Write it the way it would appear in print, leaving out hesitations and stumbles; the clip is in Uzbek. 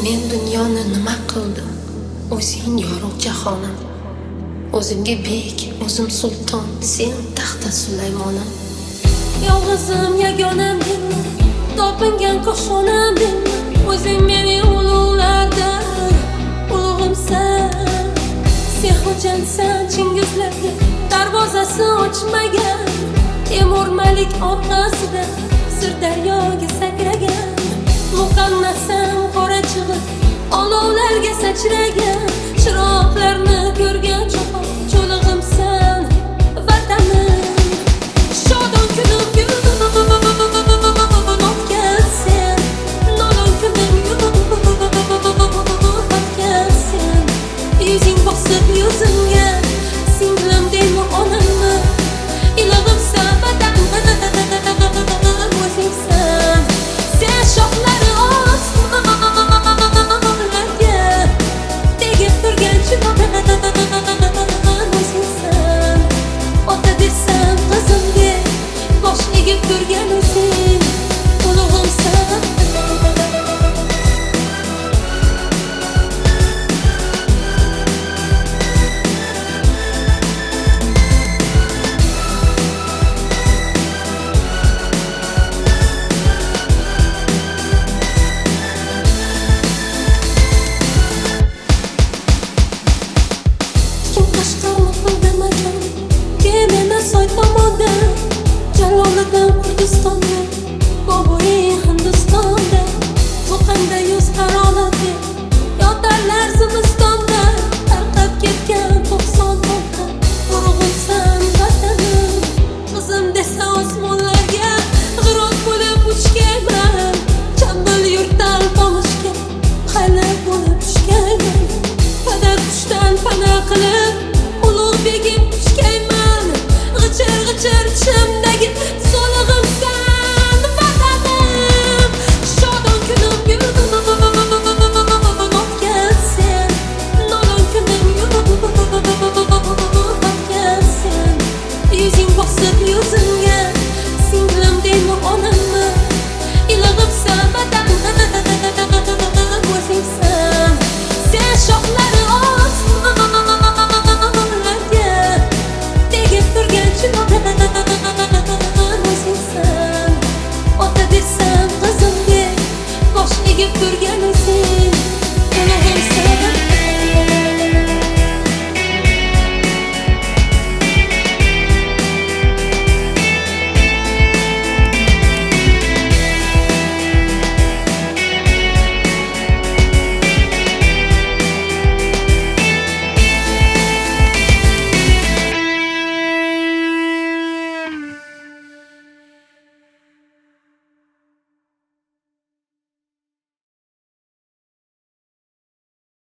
Men dunyoni nima qildim? O'zing yorug' jahonim. O'zimga bek, o'zim sulton, sen taxta Sulaymonim. Yolg'izim yagonam menman, topingan qo'shonam menman. O'zing mening ulug'lardan ulug'imsan. Sen xo'jandsan Chingizlarga darvozasi ochmagan. Temur Malik orqasida Sirdaryoga sakragan. Muqannasam qora chig'ib olovlarga sachragan.